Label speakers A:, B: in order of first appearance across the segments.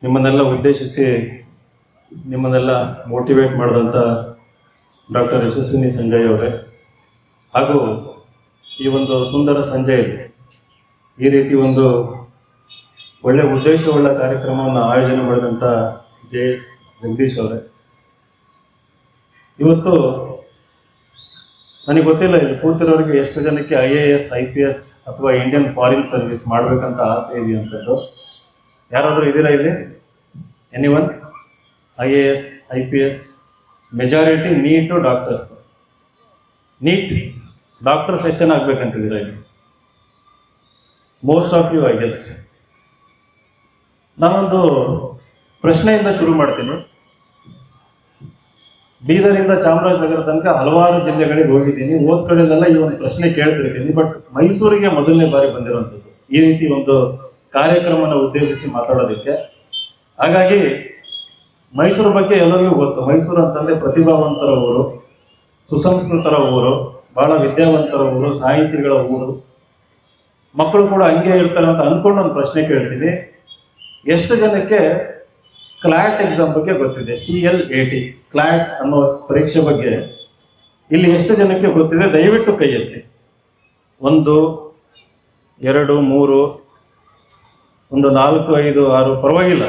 A: ನಿಮ್ಮನ್ನೆಲ್ಲ ಉದ್ದೇಶಿಸಿ ನಿಮ್ಮನ್ನೆಲ್ಲ ಮೋಟಿವೇಟ್ ಮಾಡಿದಂಥ ಡಾಕ್ಟರ್ ಯಶಸ್ವಿನಿ ಸಂಜಯ್ ಅವರೇ, ಹಾಗೂ ಈ ಒಂದು ಸುಂದರ ಸಂಜೆಯಲ್ಲಿ ಈ ರೀತಿ ಒಂದು ಒಳ್ಳೆಯ ಉದ್ದೇಶವುಳ್ಳ ಕಾರ್ಯಕ್ರಮವನ್ನು ಆಯೋಜನೆ ಮಾಡಿದಂಥ JS ಜಗದೀಶ್ ಅವರೇ, ಇವತ್ತು ನನಗೆ ಗೊತ್ತಿಲ್ಲ ಇಲ್ಲಿ ಕೂತಿರೋರಿಗೆ ಎಷ್ಟು ಜನಕ್ಕೆ IAS IPS ಅಥವಾ ಇಂಡಿಯನ್ ಫಾರಿನ್ ಸರ್ವಿಸ್ ಮಾಡಬೇಕಂತ ಆಸೆ ಇದೆಯಂಥದ್ದು. ಯಾರಾದರೂ ಇದ್ದೀರಾ ಇಲ್ಲಿ? Anyone? IAS IPS majority NEET doctors. NEET doctors ಎಷ್ಟು ಜನ ಆಗ್ಬೇಕಂತಿದ್ದೀರಾ ಇಲ್ಲಿ? Most of you, I guess. ನಾನೊಂದು ಪ್ರಶ್ನೆಯಿಂದ ಶುರು ಮಾಡ್ತೀನಿ. ಬೀದರಿಂದ ಚಾಮರಾಜನಗರ ತನಕ ಹಲವಾರು ಜಿಲ್ಲೆಗಳಿಗೆ ಹೋಗಿದ್ದೀನಿ, ಓದ್ ಕಡೆಯಲ್ಲೆಲ್ಲ ಈ ಒಂದು ಪ್ರಶ್ನೆ ಕೇಳ್ತಿರ್ತೀನಿ. ಬಟ್ ಮೈಸೂರಿಗೆ ಮೊದಲನೇ ಬಾರಿ ಬಂದಿರುವಂಥದ್ದು ಈ ರೀತಿ ಒಂದು ಕಾರ್ಯಕ್ರಮನ ಉದ್ದೇಶಿಸಿ ಮಾತಾಡೋದಕ್ಕೆ. ಹಾಗಾಗಿ ಮೈಸೂರು ಬಗ್ಗೆ ಎಲ್ಲರಿಗೂ ಗೊತ್ತು. ಮೈಸೂರು ಅಂತಂದ್ರೆ ಪ್ರತಿಭಾವಂತರ ಊರು, ಸುಸಂಸ್ಕೃತರ ಊರು, ಬಹಳ ವಿದ್ಯಾವಂತರ ಊರು, ಸಾಹಿತಿಗಳ ಊರು. ಮಕ್ಕಳು ಕೂಡ ಹಂಗೆ ಇರ್ತಾರೆ ಅಂತ ಅನ್ಕೊಂಡು ಒಂದು ಪ್ರಶ್ನೆ ಕೇಳ್ತೀನಿ. ಎಷ್ಟು ಜನಕ್ಕೆ ಕ್ಲಾಟ್ ಎಕ್ಸಾಮ್ ಬಗ್ಗೆ ಗೊತ್ತಿದೆ? CLAT ಕ್ಲಾಟ್ ಅನ್ನೋ ಪರೀಕ್ಷೆ ಬಗ್ಗೆ ಇಲ್ಲಿ ಎಷ್ಟು ಜನಕ್ಕೆ ಗೊತ್ತಿದೆ? ದಯವಿಟ್ಟು ಕೈ ಎತ್ತಿ. 1 2 3 1 4 5 6, ಪರವಾಗಿಲ್ಲ.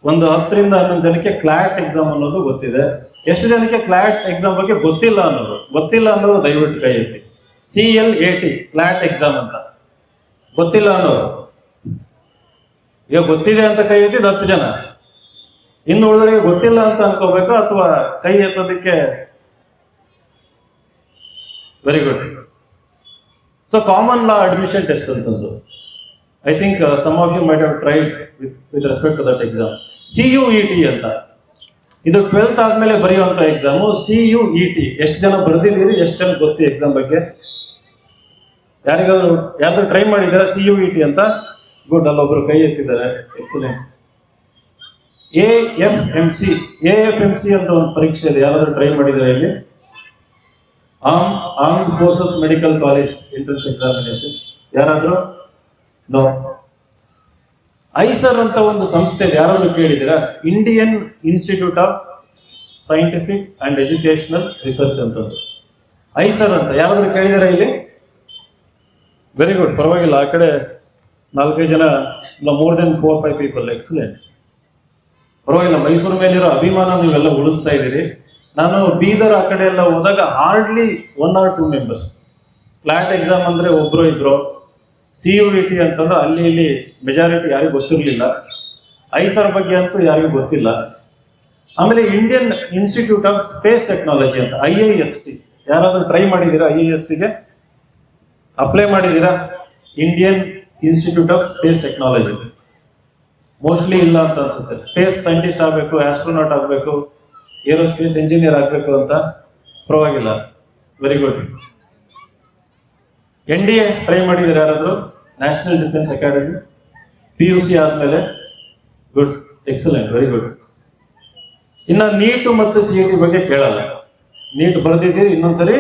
A: ಒಂದು 10 ರಿಂದ 11 ಜನಕ್ಕೆ ಕ್ಲಾಟ್ ಎಕ್ಸಾಮ್ ಅನ್ನೋದು ಗೊತ್ತಿದೆ. ಎಷ್ಟು ಜನಕ್ಕೆ ಕ್ಲಾಟ್ ಎಕ್ಸಾಮ್ ಬಗ್ಗೆ ಗೊತ್ತಿಲ್ಲ ಅನ್ನೋದು ದಯವಿಟ್ಟು ಕೈ ಎತ್ತಿ. CLAT ಕ್ಲಾಟ್ ಎಕ್ಸಾಮ್ ಅಂತ ಗೊತ್ತಿಲ್ಲ ಅನ್ನೋರು, ಈಗ ಗೊತ್ತಿದೆ ಅಂತ ಕೈ ಎತ್ತಿದ 10 ಜನ. ಇನ್ನು ಉಳಿದವರಿಗೆ ಗೊತ್ತಿಲ್ಲ ಅಂತ ಅನ್ಕೋಬೇಕು ಅಥವಾ ಕೈ ಎತ್ತೋದಕ್ಕೆ? Very good. So common law admission test ಅಂತಂದು I think some of you might have tried with respect to that exam. CUET ಅಂತ, ಇದು 12th ಆದ್ಮೇಲೆ ಬರೆಯುವಂತ ಎಕ್ಸಾಮು. CUET ಎಷ್ಟು ಜನ ಬರೆದಿದ್ದೀರಿ? ಎಷ್ಟು ಜನ ಗೊತ್ತಿ ಎಕ್ಸಾಮ್ ಬಗ್ಗೆ? ಯಾರಾದ್ರೂ ಟ್ರೈ ಮಾಡಿದಾರೆ CUET ಅಂತ? ಗುಡ್. ಅಲ್ಲೊಬ್ರು ಕೈ ಎತ್ತಿದ್ದಾರೆ, ಎಕ್ಸಲೆಂಟ್. AFMC ಅಂತ ಒಂದು ಪರೀಕ್ಷೆ ಇದೆ, ಯಾರಾದ್ರೂ ಟ್ರೈ ಮಾಡಿದ್ದಾರೆ ಇಲ್ಲಿ? Armed forces medical college entrance examination ಯಾರಾದ್ರೂ? ನೋ. ಐಸರ್ ಅಂತ ಒಂದು ಸಂಸ್ಥೆ ಇದೆ, ಯಾರಾದ್ರೂ ಕೇಳಿದ್ದೀರಾ? Indian Institute of scientific and educational research ಅಂತದ್ದು ಐಸರ್ ಅಂತ. ಯಾರಾದ್ರೂ ಕೇಳಿದಾರ ಇಲ್ಲಿ? ವೆರಿ ಗುಡ್, ಪರವಾಗಿಲ್ಲ. ಆ ಕಡೆ 4-5 ಜನ, ಮೋರ್ ದೆನ್ 4-5 ಪೀಪಲ್. ಎಕ್ಸಲೆಂಟ್, ಪರವಾಗಿಲ್ಲ. ಮೈಸೂರು ಮೇಲಿರೋ ಅಭಿಮಾನ ನೀವೆಲ್ಲ ಉಳಿಸ್ತಾ ಇದ್ದೀರಿ. ನಾನು ಬೀದರ್ ಆ ಕಡೆ ಎಲ್ಲ ಹೋದಾಗ hardly 1 or 2 members. Flat exam ಅಂದ್ರೆ 1-2. CUET ಅಂತಂದ್ರೆ ಅಲ್ಲಿ ಇಲ್ಲಿ ಮೆಜಾರಿಟಿ ಯಾರಿಗೂ ಗೊತ್ತಿರಲಿಲ್ಲ. ಐಸರ್ ಬಗ್ಗೆ ಅಂತೂ ಯಾರಿಗೂ ಗೊತ್ತಿಲ್ಲ. ಆಮೇಲೆ Indian Institute of Space Technology ಅಂತ, IIST. ಯಾರಾದ್ರೂ ಟ್ರೈ ಮಾಡಿದ್ದೀರಾ? IISTಗೆ ಅಪ್ಲೈ ಮಾಡಿದ್ದೀರಾ? Indian Institute of Space Technology mostly ಇಲ್ಲ ಅಂತ ಅನ್ಸುತ್ತೆ. ಸ್ಪೇಸ್ ಸೈಂಟಿಸ್ಟ್ ಆಗಬೇಕು, ಆಸ್ಟ್ರೋನಾಟ್ ಆಗಬೇಕು, ಏರೋಸ್ಪೇಸ್ ಇಂಜಿನಿಯರ್ ಆಗಬೇಕು ಅಂತ. ಪರವಾಗಿಲ್ಲ, ವೆರಿ ಗುಡ್. NDA ಟ್ರೈ ಮಾಡಿದ್ರೆ ಯಾರಾದ್ರು? ನ್ಯಾಷನಲ್ ಡಿಫೆನ್ಸ್ ಅಕಾಡೆಮಿ PUC ಆದ್ಮೇಲೆ? Good, excellent, very good. ಇನ್ನು ನೀಟ್ ಮತ್ತು CET ಬಗ್ಗೆ ಕೇಳಲ್ಲ. ನೀಟ್ ಬರೆದಿದ್ದೀರಿ, ಇನ್ನೊಂದ್ಸರಿ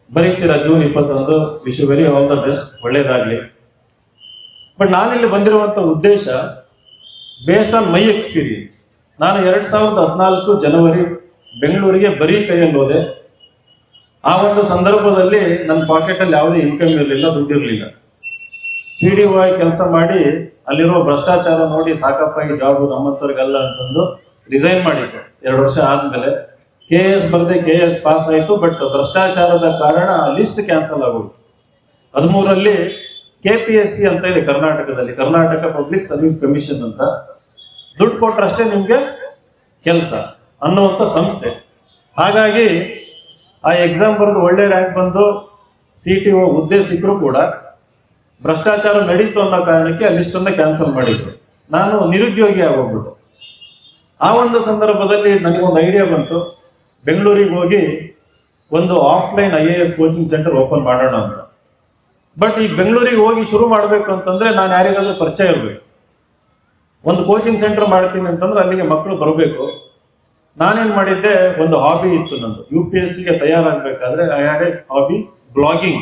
A: ಬರೀತೀರಾ June 21. Wish you very all the best, ಒಳ್ಳೇದಾಗ್ಲಿ. ಬಟ್ ನಾನಿಲ್ಲಿ ಬಂದಿರುವಂತ ಉದ್ದೇಶ ಬೇಸ್ಡ್ ಆನ್ ಮೈ ಎಕ್ಸ್ಪೀರಿಯನ್ಸ್. ನಾನು 2014 ಜನವರಿ ಬೆಂಗಳೂರಿಗೆ ಬರೀ ಕೈಯಲ್ಲಿ ಹೋದೆ. ಆ ಒಂದು ಸಂದರ್ಭದಲ್ಲಿ ನನ್ನ ಪಾಕೆಟಲ್ಲಿ ಯಾವುದೇ ಇನ್ಕಮ್ ಇರಲಿಲ್ಲ, ದುಡ್ಡಿರಲಿಲ್ಲ. PDO ಆಗಿ ಕೆಲಸ ಮಾಡಿ ಅಲ್ಲಿರೋ ಭ್ರಷ್ಟಾಚಾರ ನೋಡಿ ಸಾಕಪ್ಪ, ಈ ಜಾಬ್ ನಮ್ಮಂಥವ್ರಿಗಲ್ಲ ಅಂತಂದು ರಿಸೈನ್ ಮಾಡಿತ್ತು. 2 ವರ್ಷ ಆದ್ಮೇಲೆ KS ಬರದೆ KS ಪಾಸ್ ಆಯಿತು. ಬಟ್ ಭ್ರಷ್ಟಾಚಾರದ ಕಾರಣ ಲಿಸ್ಟ್ ಕ್ಯಾನ್ಸಲ್ ಆಗೋಯ್ತು. 13ರಲ್ಲಿ KPSC ಅಂತ ಇದೆ ಕರ್ನಾಟಕದಲ್ಲಿ, ಕರ್ನಾಟಕ ಪಬ್ಲಿಕ್ ಸರ್ವಿಸ್ ಕಮಿಷನ್ ಅಂತ. ದುಡ್ಡು ಕೊಟ್ರಷ್ಟೇ ನಿಮ್ಗೆ ಕೆಲಸ ಅನ್ನುವಂಥ ಸಂಸ್ಥೆ. ಹಾಗಾಗಿ ಆ ಎಕ್ಸಾಮ್ ಬರೆದು ಒಳ್ಳೆ ರ್ಯಾಂಕ್ ಬಂದು CTO ಹುದ್ದೆ ಸಿಕ್ಕರೂ ಕೂಡ ಭ್ರಷ್ಟಾಚಾರ ನಡೀತು ಅನ್ನೋ ಕಾರಣಕ್ಕೆ ಆ ಲಿಸ್ಟ್ ಅನ್ನ ಕ್ಯಾನ್ಸಲ್ ಮಾಡಿದ್ರು. ನಾನು ನಿರುದ್ಯೋಗಿ ಆಗೋಗ್ಬಿಟ್ಟು. ಆ ಒಂದು ಸಂದರ್ಭದಲ್ಲಿ ನನಗೊಂದು ಐಡಿಯಾ ಬಂತು, ಬೆಂಗಳೂರಿಗೆ ಹೋಗಿ ಒಂದು offline IAS coaching centre open ಮಾಡೋಣ ಅಂತ. ಬಟ್ ಈಗ ಬೆಂಗಳೂರಿಗೆ ಹೋಗಿ ಶುರು ಮಾಡಬೇಕು ಅಂತಂದ್ರೆ ನಾನು ಯಾರಿಗಾದ್ರೂ ಪರಿಚಯ ಇರಬೇಕು. ಒಂದು ಕೋಚಿಂಗ್ ಸೆಂಟರ್ ಮಾಡ್ತೀನಿ ಅಂತಂದ್ರೆ ಅಲ್ಲಿಗೆ ಮಕ್ಕಳು ಬರಬೇಕು. ನಾನೇನ್ ಮಾಡಿದ್ದೆ, ಒಂದು ಹಾಬಿ ಇತ್ತು ನಂದು. UPSCಗೆ ತಯಾರಾಗಬೇಕಾದ್ರೆ I had a hobby, blogging.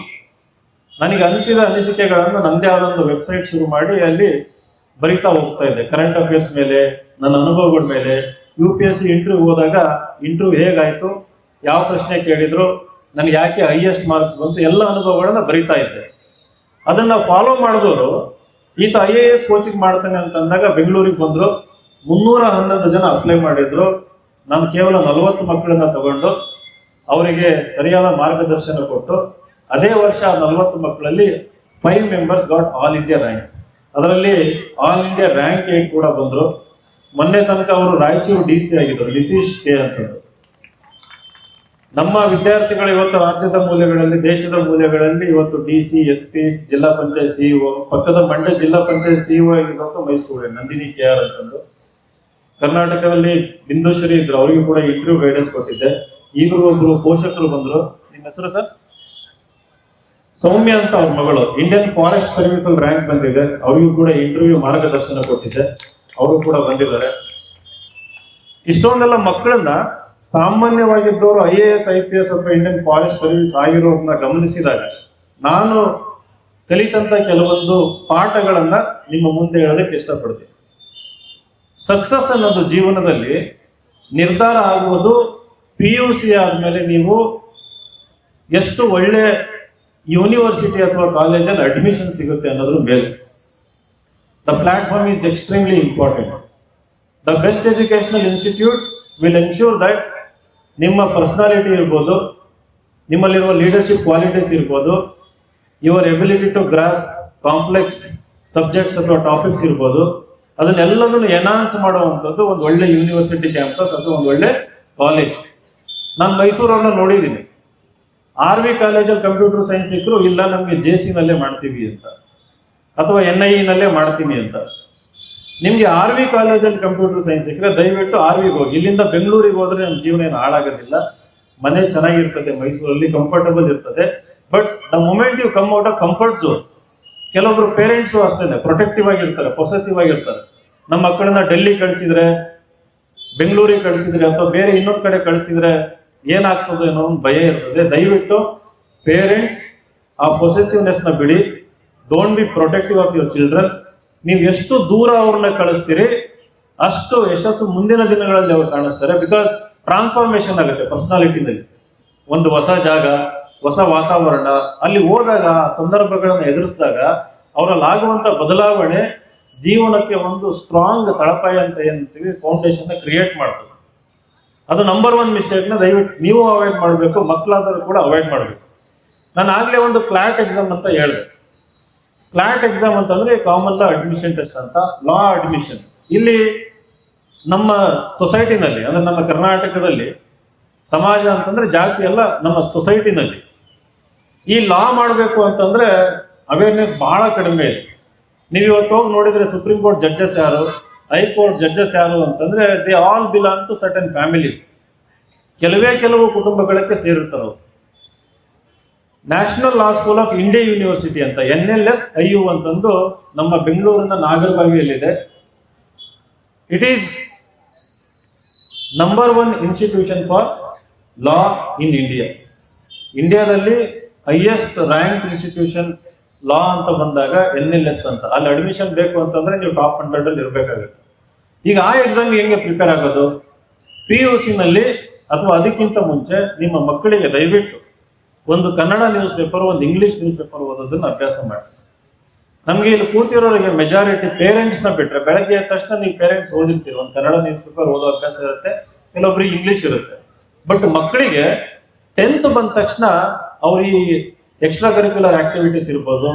A: ನನಗೆ ಅನಿಸಿದ ಅನಿಸಿಕೆಗಳನ್ನು ನಂದೇ ಆದೊಂದು ವೆಬ್ಸೈಟ್ ಶುರು ಮಾಡಿ ಅಲ್ಲಿ ಬರಿತಾ ಹೋಗ್ತಾ ಇದ್ದೆ, ಕರೆಂಟ್ ಅಫೇರ್ಸ್ ಮೇಲೆ, ನನ್ನ ಅನುಭವಗಳ ಮೇಲೆ. UPSC ಇಂಟರ್ವ್ಯೂ ಹೋದಾಗ ಇಂಟರ್ವ್ಯೂ ಹೇಗಾಯ್ತು, ಯಾವ ಪ್ರಶ್ನೆ ಕೇಳಿದ್ರು, ನನಗೆ ಯಾಕೆ ಹೈಯೆಸ್ಟ್ ಮಾರ್ಕ್ಸ್ ಬಂತು, ಎಲ್ಲ ಅನುಭವಗಳನ್ನ ಬರಿತಾ ಇದ್ದೆ. ಅದನ್ನ ಫಾಲೋ ಮಾಡಿದವರು ಈತ IAS ಕೋಚಿಂಗ್ ಮಾಡ್ತಾನೆ ಅಂತ ಅಂದಾಗ ಬೆಂಗಳೂರಿಗೆ ಬಂದ್ರು. 311 ಜನ ಅಪ್ಲೈ ಮಾಡಿದ್ರು. ನಾನು ಕೇವಲ 40 ಮಕ್ಕಳನ್ನ ತಗೊಂಡು ಅವರಿಗೆ ಸರಿಯಾದ ಮಾರ್ಗದರ್ಶನ ಕೊಟ್ಟು ಅದೇ ವರ್ಷ 40 ಮಕ್ಕಳಲ್ಲಿ 5 members got all India ranks. ಅದರಲ್ಲಿ ಆಲ್ ಇಂಡಿಯಾ ರ್ಯಾಂಕ್ 8 ಕೂಡ ಬಂದ್ರು. ಮೊನ್ನೆ ತನಕ ಅವರು ರಾಯಚೂರು DC ಆಗಿದ್ರು, ನಿತೀಶ್ ಕೆ ಅಂತಂದ್ರು. ನಮ್ಮ ವಿದ್ಯಾರ್ಥಿಗಳು ಇವತ್ತು ರಾಜ್ಯದ ಮೂಲೆಗಳಲ್ಲಿ, ದೇಶದ ಮೂಲೆಗಳಲ್ಲಿ ಇವತ್ತು DC, SP, ಜಿಲ್ಲಾ ಪಂಚಾಯತ್ CEO, ಪಕ್ಕದ ಮಂಡ್ಯ ಜಿಲ್ಲಾ panchayat CEO also my student Nandini KR ಅಂತಂದು. ಕರ್ನಾಟಕದಲ್ಲಿ ಬಿಂದುಶ್ರೀ ಇದ್ರು, ಅವರಿಗೂ ಕೂಡ ಇಂಟರ್ವ್ಯೂ ಗೈಡೆನ್ಸ್ ಕೊಟ್ಟಿದ್ದೆ. ಈಗಲೂ ಒಬ್ರು ಪೋಷಕರು ಬಂದ್ರು. ನಿಮ್ಮ ಹೆಸರು ಸರ್? ಸೌಮ್ಯ ಅಂತ ಅವ್ರ ಮಗಳು ಇಂಡಿಯನ್ ಫಾರೆಸ್ಟ್ ಸರ್ವಿಸ್ ಅಲ್ಲಿ ರ್ಯಾಂಕ್ ಬಂದಿದೆ, ಅವ್ರಿಗೂ ಕೂಡ ಇಂಟರ್ವ್ಯೂ ಮಾರ್ಗದರ್ಶನ ಕೊಟ್ಟಿದ್ದೆ, ಅವರು ಕೂಡ ಬಂದಿದ್ದಾರೆ. ಇಷ್ಟೊಂದೆಲ್ಲ ಮಕ್ಕಳನ್ನ ಸಾಮಾನ್ಯವಾಗಿದ್ದವರು IAS, IPS ಅಥವಾ ಇಂಡಿಯನ್ ಫಾರೆಸ್ಟ್ ಸರ್ವಿಸ್ ಆಗಿರೋದನ್ನ ಗಮನಿಸಿದಾಗ ನಾನು ಕಲಿತಂತ ಕೆಲವೊಂದು ಪಾಠಗಳನ್ನ ನಿಮ್ಮ ಮುಂದೆ ಹೇಳೋದಕ್ಕೆ ಇಷ್ಟಪಡ್ತೀನಿ. ಸಕ್ಸಸ್ ಅನ್ನೋದು ಜೀವನದಲ್ಲಿ ನಿರ್ಧಾರ ಆಗುವುದು PUC ಆದ್ಮೇಲೆ ನೀವು ಎಷ್ಟು ಒಳ್ಳೆ ಯೂನಿವರ್ಸಿಟಿ ಅಥವಾ ಕಾಲೇಜಲ್ಲಿ ಅಡ್ಮಿಷನ್ ಸಿಗುತ್ತೆ ಅನ್ನೋದ್ರ ಮೇಲೆ. The platform is extremely important. The best educational institute will ensure that ನಿಮ್ಮ ಪರ್ಸನಾಲಿಟಿ ಇರ್ಬೋದು, ನಿಮ್ಮಲ್ಲಿರುವ ಲೀಡರ್ಶಿಪ್ ಕ್ವಾಲಿಟೀಸ್ ಇರ್ಬೋದು, your ability to grasp complex subjects ಅಥವಾ ಟಾಪಿಕ್ಸ್ ಇರ್ಬೋದು, ಅದನ್ನೆಲ್ಲದನ್ನು ಎನ್ಹಾನ್ಸ್ ಮಾಡುವಂಥದ್ದು ಒಂದು ಒಳ್ಳೆ ಯೂನಿವರ್ಸಿಟಿ ಕ್ಯಾಂಪಸ್ ಅಥವಾ ಒಂದು ಒಳ್ಳೆ ಕಾಲೇಜ್. ನಾನು ಮೈಸೂರನ್ನು ನೋಡಿದ್ದೀನಿ. RV ಕಾಲೇಜಲ್ಲಿ ಕಂಪ್ಯೂಟರ್ ಸೈನ್ಸ್ ಸಿಕ್ಕರು, ಇಲ್ಲ ನಮಗೆ JC ನಲ್ಲೇ ಮಾಡ್ತೀವಿ ಅಂತ, ಅಥವಾ NIE ನಲ್ಲೇ ಮಾಡ್ತೀನಿ ಅಂತ. ನಿಮ್ಗೆ RV ಕಾಲೇಜಲ್ಲಿ ಕಂಪ್ಯೂಟರ್ ಸೈನ್ಸ್ ಸಿಕ್ಕರೆ ದಯವಿಟ್ಟು RVಗೆ ಹೋಗಿ. ಇಲ್ಲಿಂದ ಬೆಂಗಳೂರಿಗೆ ಹೋದ್ರೆ ನಮ್ಮ ಜೀವನ ಏನು ಹಾಳಾಗೋದಿಲ್ಲ, ಮನೆ ಚೆನ್ನಾಗಿರ್ತದೆ, ಮೈಸೂರಲ್ಲಿ ಕಂಫರ್ಟಬಲ್ ಇರ್ತದೆ. But the moment you come out of comfort zone, ಕೆಲವೊಬ್ರು ಪೇರೆಂಟ್ಸು ಅಷ್ಟೇ ಪ್ರೊಟೆಕ್ಟಿವ್ ಆಗಿರ್ತಾರೆ, ಪೊಸೆಸಿವ್ ಆಗಿರ್ತಾರೆ. ನಮ್ಮ ಮಕ್ಕಳನ್ನ ಡೆಲ್ಲಿ ಕಳಿಸಿದ್ರೆ, ಬೆಂಗಳೂರಿಗೆ ಕಳಿಸಿದ್ರೆ, ಅಥವಾ ಬೇರೆ ಇನ್ನೊಂದು ಕಡೆ ಕಳಿಸಿದ್ರೆ ಏನಾಗ್ತದೆ ಅನ್ನೋ ಒಂದು ಭಯ ಇರ್ತದೆ. ದಯವಿಟ್ಟು ಪೇರೆಂಟ್ಸ್ ಆ ಪೊಸೆಸಿವ್ನೆಸ್ನ ಬಿಡಿ. Don't be protective of your children. ನೀವು ಎಷ್ಟು ದೂರ ಅವ್ರನ್ನ ಕಳಿಸ್ತೀರಿ ಅಷ್ಟು ಯಶಸ್ಸು ಮುಂದಿನ ದಿನಗಳಲ್ಲಿ ಅವ್ರು ಕಾಣಿಸ್ತಾರೆ. ಬಿಕಾಸ್ ಟ್ರಾನ್ಸ್ಫಾರ್ಮೇಶನ್ ಆಗುತ್ತೆ ಪರ್ಸನಾಲಿಟಿನಲ್ಲಿ. ಒಂದು ಹೊಸ ಜಾಗ, ಹೊಸ ವಾತಾವರಣ, ಅಲ್ಲಿ ಹೋದಾಗ ಸಂದರ್ಭಗಳನ್ನು ಎದುರಿಸಿದಾಗ ಅವರಲ್ಲಿ ಆಗುವಂತ ಬದಲಾವಣೆ ಜೀವನಕ್ಕೆ ಒಂದು ಸ್ಟ್ರಾಂಗ್ ತಳಪಾಯ ಅಂತ ಏನಂತೀವಿ, ಫೌಂಡೇಶನ್ ಕ್ರಿಯೇಟ್ ಮಾಡ್ತದೆ. ಅದು ನಂಬರ್ 1 ಮಿಸ್ಟೇಕ್ನ ದಯವಿಟ್ಟು ನೀವು ಅವಾಯ್ಡ್ ಮಾಡಬೇಕು, ಮಕ್ಕಳಾದರೂ ಕೂಡ ಅವಾಯ್ಡ್ ಮಾಡಬೇಕು. ನಾನು ಆಗ್ಲೇ ಒಂದು ಕ್ಲಾಟ್ ಎಕ್ಸಾಮ್ ಅಂತ ಹೇಳಿದೆ. ಕ್ಲಾಟ್ ಎಕ್ಸಾಮ್ ಅಂತಂದ್ರೆ ಕಾಮನ್ ಲಾ ಅಡ್ಮಿಷನ್ ಟೆಸ್ಟ್ ಅಂತ, ಲಾ ಅಡ್ಮಿಷನ್. ಇಲ್ಲಿ ನಮ್ಮ ಸೊಸೈಟಿನಲ್ಲಿ, ಅಂದ್ರೆ ನಮ್ಮ ಕರ್ನಾಟಕದಲ್ಲಿ ಸಮಾಜ ಅಂತಂದ್ರೆ ಜಾತಿ ಅಲ್ಲ, ನಮ್ಮ ಸೊಸೈಟಿನಲ್ಲಿ ಈ ಲಾ ಮಾಡಬೇಕು ಅಂತಂದ್ರೆ ಅವೇರ್ನೆಸ್ ಬಹಳ ಕಡಿಮೆ ಇದೆ. ನೀವು ಇವತ್ತು ಹೋಗಿ ನೋಡಿದ್ರೆ ಸುಪ್ರೀಂ ಕೋರ್ಟ್ ಜಡ್ಜಸ್ ಯಾರು, ಹೈಕೋರ್ಟ್ ಜಡ್ಜಸ್ ಯಾರು ಅಂತಂದ್ರೆ they all belong to certain families. ಕೆಲವು ಕುಟುಂಬಗಳಿಗೆ ಸೇರಿರ್ತಾರೆ. National law school of India university ಅಂತ NLSIU ಅಂತಂದು ನಮ್ಮ ಬೆಂಗಳೂರಿನ ನಾಗರಬಾವಿಯಲ್ಲಿದೆ. It is number 1 institution for law in India. ಇಂಡಿಯಾದಲ್ಲಿ ಹೈಯೆಸ್ಟ್ ರ್ಯಾಂಕ್ ಇನ್ಸ್ಟಿಟ್ಯೂಷನ್ ಲಾ ಅಂತ ಬಂದಾಗ NLS ಅಂತ. ಅಲ್ಲಿ ಅಡ್ಮಿಷನ್ ಬೇಕು ಅಂತಂದ್ರೆ ನೀವು ಟಾಪ್ 100 ಅಲ್ಲಿ ಇರಬೇಕಾಗುತ್ತೆ. ಈಗ ಆ ಎಕ್ಸಾಮ್ಗೆ ಹೆಂಗೆ ಪ್ರಿಪೇರ್ ಆಗೋದು? PUC ನಲ್ಲಿ ಅಥವಾ ಅದಕ್ಕಿಂತ ಮುಂಚೆ ನಿಮ್ಮ ಮಕ್ಕಳಿಗೆ ದಯವಿಟ್ಟು ಒಂದು ಕನ್ನಡ ನ್ಯೂಸ್ ಪೇಪರ್, ಒಂದು ಇಂಗ್ಲಿಷ್ ನ್ಯೂಸ್ ಪೇಪರ್ ಓದೋದನ್ನ ಅಭ್ಯಾಸ ಮಾಡಿಸಿ. ನಮಗೆ ಇಲ್ಲಿ ಕೂತಿರೋರಿಗೆ ಮೆಜಾರಿಟಿ ಪೇರೆಂಟ್ಸ್ನ ಬಿಟ್ಟರೆ, ಬೆಳಗ್ಗೆ ಎದ್ದ ತಕ್ಷಣ ನೀವು ಪೇರೆಂಟ್ಸ್ ಓದಿರ್ತೀರಿ, ಒಂದು ಕನ್ನಡ ನ್ಯೂಸ್ ಪೇಪರ್ ಓದೋ ಅಭ್ಯಾಸ ಇರುತ್ತೆ, ಕೆಲವೊಬ್ರಿಗೆ ಇಂಗ್ಲಿಷ್ ಇರುತ್ತೆ. ಬಟ್ ಮಕ್ಕಳಿಗೆ 10th ಬಂದ ತಕ್ಷಣ ಅವ್ರಿಗೆ ಎಕ್ಸ್ಟ್ರಾ ಕರಿಕ್ಯುಲರ್ ಆಕ್ಟಿವಿಟೀಸ್ ಇರ್ಬೋದು,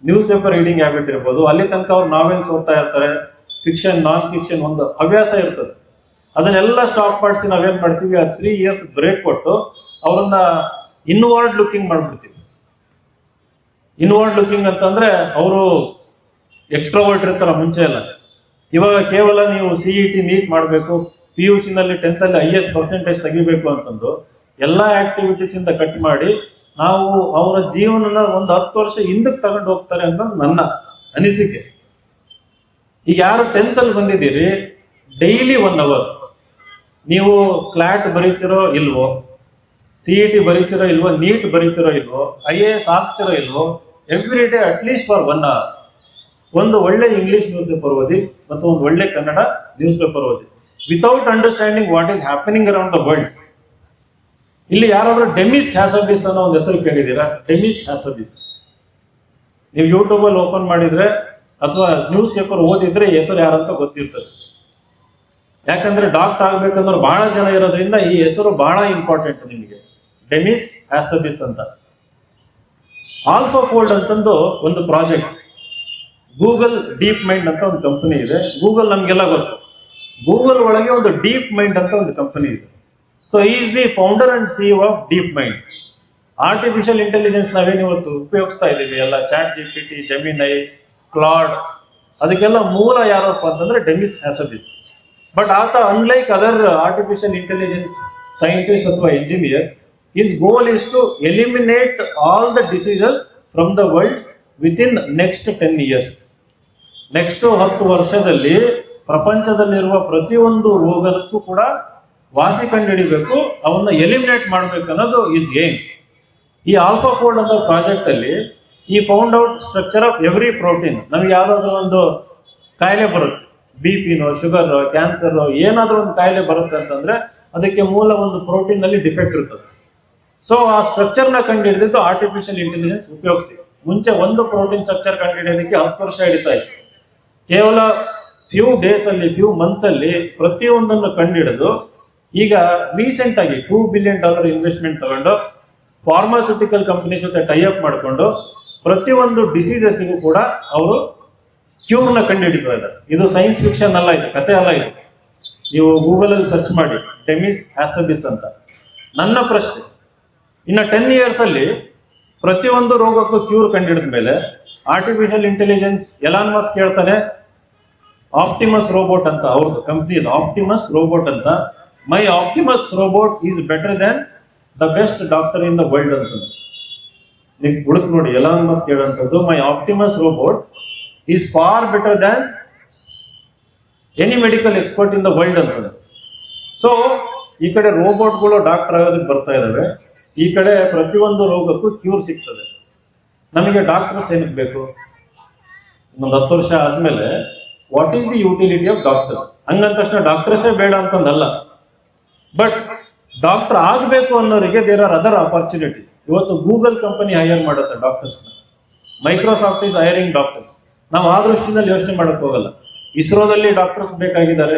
A: ನ್ಯೂಸ್ ಪೇಪರ್ ರೀಡಿಂಗ್ ಹ್ಯಾಬಿಟ್ ಇರ್ಬೋದು, ಅಲ್ಲಿ ತನಕ ಅವ್ರು ನಾವೆಲ್ಸ್ ಓದ್ತಾ ಇರ್ತಾರೆ, ಫಿಕ್ಷನ್, ನಾನ್ ಫಿಕ್ಷನ್ ಒಂದು ಹವ್ಯಾಸ ಇರ್ತದೆ. ಅದನ್ನೆಲ್ಲ ಸ್ಟಾಪ್ ಮಾಡಿಸಿ ನಾವೇನ್ ಮಾಡ್ತೀವಿ, ಆ 3 years ಬ್ರೇಕ್ ಕೊಟ್ಟು ಅವರನ್ನ ಇನ್ವಾರ್ಡ್ ಲುಕಿಂಗ್ ಮಾಡ್ಬಿಡ್ತೀವಿ. ಇನ್ವಾರ್ಡ್ ಲುಕಿಂಗ್ ಅಂತಂದ್ರೆ ಅವರು ಎಕ್ಸ್ಟ್ರೋವರ್ಟ್ ಇರ್ತಾರ ಮುಂಚೆ ಎಲ್ಲ. ಇವಾಗ ಕೇವಲ ನೀವು CET ನೀಟ್ ಮಾಡಬೇಕು, PUC ನಲ್ಲಿ 10th ಅಲ್ಲಿ highest percentage ತೆಗಿಬೇಕು ಅಂತಂದು ಎಲ್ಲ ಆಕ್ಟಿವಿಟೀಸ್ ಇಂದ ಕಟ್ ಮಾಡಿ ನಾವು ಅವರ ಜೀವನನ ಒಂದು 10 ವರ್ಷ ಹಿಂದಕ್ಕೆ ತಗೊಂಡು ಹೋಗ್ತಾರೆ ಅಂತ ನನ್ನ ಅನಿಸಿಕೆ. ಈಗ ಯಾರು 10th ಅಲ್ಲಿ ಬಂದಿದ್ದೀರಿ, ಡೈಲಿ 1 hour ನೀವು ಕ್ಲಾಟ್ ಬರೀತಿರೋ ಇಲ್ವೋ, CET ಬರೀತಿರೋ ಇಲ್ವೋ, ನೀಟ್ ಬರೀತಿರೋ ಇಲ್ವೋ, IAS ಆಗ್ತಿರೋ ಇಲ್ವೋ, every day at least for 1 hour ಒಂದು ಒಳ್ಳೆ ಇಂಗ್ಲಿಷ್ ನ್ಯೂಸ್ ಪೇಪರ್ ಓದಿ ಮತ್ತು ಒಂದು ಒಳ್ಳೆ ಕನ್ನಡ ನ್ಯೂಸ್ ಪೇಪರ್ ಓದಿ without understanding what is happening around the world. ಇಲ್ಲಿ ಯಾರಾದ್ರೂ ಡೆಮಿಸ್ ಹ್ಯಾಸಬಿಸ್ ಅನ್ನೋ ಒಂದು ಹೆಸರು ಕೇಳಿದ್ದೀರಾ? ಡೆಮಿಸ್ ಹ್ಯಾಸಬಿಸ್ ನೀವು ಯೂಟ್ಯೂಬ್ ಅಲ್ಲಿ ಓಪನ್ ಮಾಡಿದ್ರೆ ಅಥವಾ ನ್ಯೂಸ್ ಪೇಪರ್ ಓದಿದ್ರೆ ಈ ಹೆಸರು ಯಾರಂತ ಗೊತ್ತಿರ್ತದೆ. ಯಾಕಂದ್ರೆ ಡಾಕ್ಟರ್ ಆಗ್ಬೇಕಂದ್ರೆ ಬಹಳ ಜನ ಇರೋದ್ರಿಂದ ಈ ಹೆಸರು ಬಹಳ ಇಂಪಾರ್ಟೆಂಟ್ ನಿಮಗೆ. ಡೆಮಿಸ್ ಹ್ಯಾಸಬಿಸ್ ಅಂತ. ಆಲ್ಫಾ ಫೋಲ್ಡ್ ಅಂತಂದು ಒಂದು ಪ್ರಾಜೆಕ್ಟ್, ಗೂಗಲ್ ಡೀಪ್ ಮೈಂಡ್ ಅಂತ ಒಂದು ಕಂಪನಿ ಇದೆ. ಗೂಗಲ್ ನಮ್ಗೆಲ್ಲ ಗೊತ್ತು. ಗೂಗಲ್ ಒಳಗೆ ಒಂದು ಡೀಪ್ ಮೈಂಡ್ ಅಂತ ಒಂದು ಕಂಪನಿ ಇದೆ. So is the founder and CEO of deep mind. Artificial intelligence ನಾವೇನು ಇವತ್ತು ಉಪಯೋಗಿಸ್ತಾ ಇದ್ದೀವಿ ಎಲ್ಲ, ಚಾಟ್ GPT, ಜೆಮಿನೈ, ಕ್ಲಾಡ್, ಅದಕ್ಕೆಲ್ಲ ಮೂಲ ಯಾರಪ್ಪ ಅಂತಂದ್ರೆ ಡೆಮಿಸ್ ಹ್ಯಾಸಬಿಸ್. ಬಟ್ ಆತ unlike other artificial intelligence scientist ಅಥವಾ engineers, his goal is to eliminate all the diseases from the world within next 10 years. Next 10 ವರ್ಷದಲ್ಲಿ ಪ್ರಪಂಚದಲ್ಲಿರುವ ಪ್ರತಿಯೊಂದು ರೋಗಕ್ಕೂ ಕೂಡ ವಾಸಿ ಕಂಡುಹಿಡಿಬೇಕು, ಅವನ್ನ ಎಲಿಮಿನೇಟ್ ಮಾಡ್ಬೇಕು ಅನ್ನೋದು ಇಸ್ ಏಮ್. ಈ ಆಲ್ಫಾ ಫೋಲ್ಡ್ ಅನ್ನೋ ಪ್ರಾಜೆಕ್ಟ್ ಅಲ್ಲಿ ಈ found out structure of every protein. ನಮ್ಗೆ ಯಾವ್ದಾದ್ರು ಒಂದು ಕಾಯಿಲೆ ಬರುತ್ತೆ, BP-ನೋ, ಶುಗರ್, ಕ್ಯಾನ್ಸರ್, ಏನಾದ್ರೂ ಒಂದು ಕಾಯಿಲೆ ಬರುತ್ತೆ ಅಂತಂದ್ರೆ ಅದಕ್ಕೆ ಮೂಲ ಒಂದು ಪ್ರೋಟೀನ್ ಅಲ್ಲಿ ಡಿಫೆಕ್ಟ್ ಇರ್ತದೆ. ಸೊ ಆ ಸ್ಟ್ರಕ್ಚರ್ ನ ಕಂಡು ಹಿಡಿದಿದ್ದು ಆರ್ಟಿಫಿಷಿಯಲ್ ಇಂಟೆಲಿಜೆನ್ಸ್ ಉಪಯೋಗಿಸಿ. ಮುಂಚೆ ಒಂದು ಪ್ರೋಟೀನ್ ಸ್ಟ್ರಕ್ಚರ್ ಕಂಡು ಹಿಡಿಯೋದಕ್ಕೆ 10 ವರ್ಷ ಹಿಡಿತಾ ಇತ್ತು. ಕೇವಲ ಫ್ಯೂ ಡೇಸ್ ಅಲ್ಲಿ, ಫ್ಯೂ ಮಂತ್ಸ್ ಅಲ್ಲಿ ಪ್ರತಿಯೊಂದನ್ನು ಕಂಡು ಹಿಡಿದು ಈಗ ರೀಸೆಂಟ್ ಆಗಿ $2 ಬಿಲಿಯನ್ ಇನ್ವೆಸ್ಟ್ಮೆಂಟ್ ತಗೊಂಡು ಫಾರ್ಮಾಸ್ಯೂಟಿಕಲ್ ಕಂಪನಿ ಜೊತೆ ಟೈ ಅಪ್ ಮಾಡಿಕೊಂಡು ಪ್ರತಿಯೊಂದು ಡಿಸೀಸಸ್ಗೂ ಕೂಡ ಅವರು ಕ್ಯೂರ್ನ ಕಂಡು ಹಿಡಿತಾ ಇದ್ದಾರೆ. ಇದು ಸೈನ್ಸ್ ಫಿಕ್ಷನ್ ಅಲ್ಲ, ಇದು ಕತೆ ಅಲ್ಲ. ಇದು ನೀವು ಗೂಗಲ್ ಅಲ್ಲಿ ಸರ್ಚ್ ಮಾಡಿ ಡೆಮಿಸ್ ಹ್ಯಾಸಬಿಸ್ ಅಂತ. ನನ್ನ ಪ್ರಶ್ನೆ, ಇನ್ನು 10 years ಅಲ್ಲಿ ಪ್ರತಿಯೊಂದು ರೋಗಕ್ಕೂ ಕ್ಯೂರ್ ಕಂಡಿಡಿದ ಮೇಲೆ ಆರ್ಟಿಫಿಷಿಯಲ್ ಇಂಟೆಲಿಜೆನ್ಸ್ ಎಲಾನ್ ಮಸ್ಕ್ ಕೇಳ್ತಾನೆ, ಆಪ್ಟಿಮಸ್ ರೋಬೋಟ್ ಅಂತ ಅವ್ರದ್ದು ಕಂಪ್ನಿ, ಆಪ್ಟಿಮಸ್ ರೋಬೋಟ್ ಅಂತ, my Optimus robot is better than the best doctor in the world ಅಂತ. ನೀವು ಹುಡುಕ್ ನೋಡಿ, ಎಲಾನ್ ಮಸ್ಕ್ ಹೇಳಂತದ್ದು my Optimus robot is far better than any medical expert in the world ಅಂತ. So ಈ ಕಡೆ ರೋಬೋಟ್ಗಳು doctor ಆಗೋದಕ್ಕೆ ಬರ್ತಾ ಇದಾವೆ, ಈ ಕಡೆ ಪ್ರತಿಯೊಂದು ರೋಗಕ್ಕೂ ಕ್ಯೂರ್ ಸಿಗ್ತದೆ. ನಮಗೆ ಡಾಕ್ಟರ್ಸ್ ಏನಕ್ಕೆ ಬೇಕು? ಇನ್ನೊಂದು 10 ವರ್ಷ ಆದ್ಮೇಲೆ what is the utility of doctors? ಹಂಗಂದ ತಕ್ಷಣ ಡಾಕ್ಟರ್ಸೇ ಬೇಡ ಅಂತಂದಲ್ಲ, ಬಟ್ ಡಾಕ್ಟರ್ ಆಗಬೇಕು ಅನ್ನೋರಿಗೆ ದೇರ್ ಆರ್ ಅದರ್ ಆಪರ್ಚುನಿಟೀಸ್. ಇವತ್ತು ಗೂಗಲ್ ಕಂಪನಿ ಹೈಯರ್ ಮಾಡುತ್ತೆ ಡಾಕ್ಟರ್ಸ್ನ, ಮೈಕ್ರೋಸಾಫ್ಟ್ ಈಸ್ ಹೈರಿಂಗ್ ಡಾಕ್ಟರ್ಸ್. ನಾವು ಆ ದೃಷ್ಟಿನಲ್ಲಿ ಯೋಚನೆ ಮಾಡಕ್ ಹೋಗಲ್ಲ. ಇಸ್ರೋದಲ್ಲಿ ಡಾಕ್ಟರ್ಸ್ ಬೇಕಾಗಿದ್ದಾರೆ,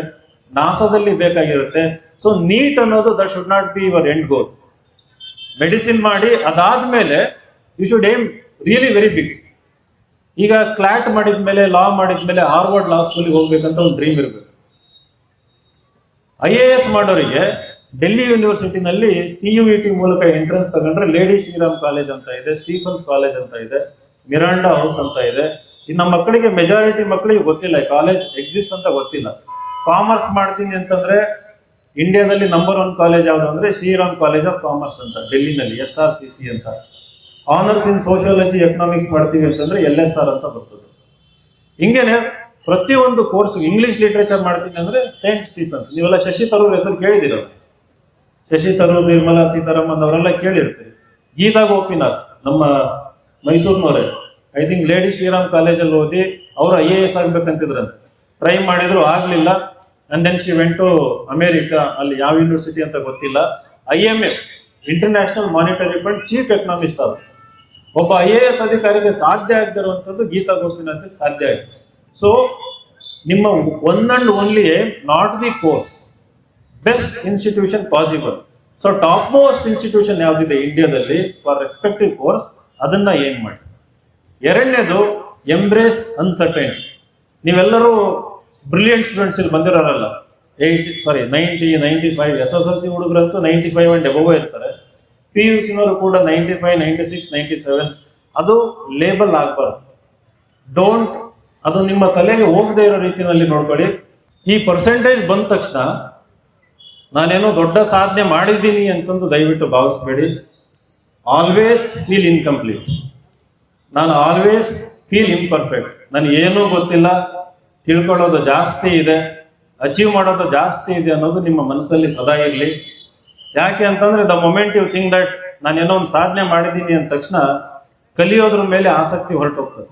A: ನಾಸಾದಲ್ಲಿ ಬೇಕಾಗಿರುತ್ತೆ. ಸೊ ನೀಟ್ ಅನ್ನೋದು that should not be your end goal. Medicine ಮಾಡಿ ಅದಾದ್ಮೇಲೆ you should aim really very big. ಈಗ ಕ್ಲಾಟ್ ಮಾಡಿದ್ಮೇಲೆ, ಲಾ ಮಾಡಿದ್ಮೇಲೆ ಹಾರ್ವರ್ಡ್ ಲಾ ಸ್ಕೂಲಿಗೆ ಹೋಗ್ಬೇಕಂತ ಒಂದು ಡ್ರೀಮ್ ಇರಬೇಕು. IAS ಮಾಡೋರಿಗೆ ಡೆಲ್ಲಿ ಯೂನಿವರ್ಸಿಟಿನಲ್ಲಿ CUET ಮೂಲಕ ಎಂಟ್ರೆನ್ಸ್ ತಗೊಂಡ್ರೆ ಲೇಡಿ ಶ್ರೀರಾಮ್ ಕಾಲೇಜ್ ಅಂತ ಇದೆ, ಸ್ಟೀಫನ್ಸ್ ಕಾಲೇಜ್ ಅಂತ ಇದೆ, ಮಿರಾಂಡಾ ಹೌಸ್ ಅಂತ ಇದೆ. ಇನ್ನು ನಮ್ಮ ಮಕ್ಕಳಿಗೆ, ಮೆಜಾರಿಟಿ ಮಕ್ಕಳಿಗೆ ಗೊತ್ತಿಲ್ಲ ಕಾಲೇಜ್ ಎಕ್ಸಿಸ್ಟ್ ಅಂತ ಗೊತ್ತಿಲ್ಲ. ಕಾಮರ್ಸ್ ಮಾಡ್ತೀನಿ ಅಂತಂದ್ರೆ ಇಂಡಿಯಾದಲ್ಲಿ ನಂಬರ್ 1 ಕಾಲೇಜ್ ಯಾವುದು ಅಂದ್ರೆ ಶ್ರೀರಾಮ್ ಕಾಲೇಜ್ ಆಫ್ ಕಾಮರ್ಸ್ ಅಂತ ಡೆಲ್ಲಿನಲ್ಲಿ, SRCC ಅಂತ. ಆನರ್ಸ್ ಇನ್ ಸೋಷಿಯಾಲಜಿ, ಎಕನಾಮಿಕ್ಸ್ ಮಾಡ್ತೀವಿ ಅಂತಂದ್ರೆ LSR ಅಂತ ಬರ್ತದೆ. ಹಿಂಗೇನೆ ಪ್ರತಿಯೊಂದು ಕೋರ್ಸ್, ಇಂಗ್ಲಿಷ್ ಲಿಟ್ರೇಚರ್ ಮಾಡ್ತೀನಿ ಅಂದ್ರೆ ಸೇಂಟ್ ಸ್ಟೀಫನ್ಸ್. ನೀವೆಲ್ಲ ಶಶಿ ತರೂರ್ ಹೆಸರು ಕೇಳಿದಿರ? ಶಶಿ ತರೂರ್, ನಿರ್ಮಲಾ ಸೀತಾರಾಮನ್ ಅವರೆಲ್ಲ ಕೇಳಿರ್ತೀರಿ. ಗೀತಾ ಗೋಪಿನಾಥ್ ನಮ್ಮ ಮೈಸೂರಿನವರೇ, ಐ ಥಿಂಕ್ ಲೇಡಿ ಶ್ರೀರಾಮ್ ಕಾಲೇಜಲ್ಲಿ ಓದಿ ಅವರು IAS ಆಗ್ಬೇಕಂತಿದ್ರಂತೆ. ಟ್ರೈ ಮಾಡಿದ್ರು, ಆಗ್ಲಿಲ್ಲ. And then she went to America, ಅಲ್ಲಿ ಯಾವ ಯೂನಿವರ್ಸಿಟಿ ಅಂತ ಗೊತ್ತಿಲ್ಲ. IMF, international monetary fund chief economist ಅವರು. ಒಬ್ಬ IAS ಅಧಿಕಾರಿಗೆ ಸಾಧ್ಯ ಆಗದಿರುವಂಥದ್ದು ಗೀತಾ ಗೋಪಿನಾಥ್ ಸಾಧ್ಯ ಆಯ್ತು. ಸೊ ನಿಮ್ಮ one and only not the course, best institution possible. So top most institution ಯಾವ್ದಿದೆ ಇಂಡಿಯಾದಲ್ಲಿ ಫಾರ್ ರೆಸ್ಪೆಕ್ಟಿವ್ ಕೋರ್ಸ್, ಅದನ್ನ ಏನ್ ಮಾಡಿ. ಎರಡನೇದು ಎಂಬ್ರೇಸ್ ಅನ್ಸರ್ಟೈನಿಟಿ. ನೀವೆಲ್ಲರೂ ಬ್ರಿಲಿಯಂಟ್ ಸ್ಟೂಡೆಂಟ್ಸ್ ಇಲ್ಲಿ ಬಂದಿರೋರಲ್ಲ, 90, 95, SSLC ಹುಡುಗರಂತೂ 95 ಅಂಡ್ ಎಬವ್ ಇರ್ತಾರೆ. PUCನವರು ಕೂಡ 95, 96, 97. ಅದು ಲೇಬಲ್ ಆಗಬಾರ್ದು. ಡೋಂಟ್, ಅದು ನಿಮ್ಮ ತಲೆಗೆ ಹೋಗದೆ ಇರೋ ರೀತಿಯಲ್ಲಿ ನೋಡ್ಕೊಳ್ಳಿ. ಈ ಪರ್ಸೆಂಟೇಜ್ ಬಂದ ತಕ್ಷಣ ನಾನೇನೋ ದೊಡ್ಡ ಸಾಧನೆ ಮಾಡಿದ್ದೀನಿ ಅಂತಂದು ದಯವಿಟ್ಟು ಭಾವಿಸ್ಬೇಡಿ. Always feel incomplete. ನಾನು ಆಲ್ವೇಸ್ ಫೀಲ್ ಇಂಪರ್ಫೆಕ್ಟ್. ನನಗೆ ಏನೂ ಗೊತ್ತಿಲ್ಲ, ತಿಳ್ಕೊಳ್ಳೋದು ಜಾಸ್ತಿ ಇದೆ, ಅಚೀವ್ ಮಾಡೋದು ಜಾಸ್ತಿ ಇದೆ ಅನ್ನೋದು ನಿಮ್ಮ ಮನಸ್ಸಲ್ಲಿ ಸದಾ ಇರಲಿ. ಯಾಕೆ ಅಂತಂದ್ರೆ the moment you think that ನಾನೇನೋ ಒಂದು ಸಾಧನೆ ಮಾಡಿದ್ದೀನಿ ಅಂದ ತಕ್ಷಣ ಕಲಿಯೋದ್ರ ಮೇಲೆ ಆಸಕ್ತಿ ಹೊರಟೋಗ್ತದೆ.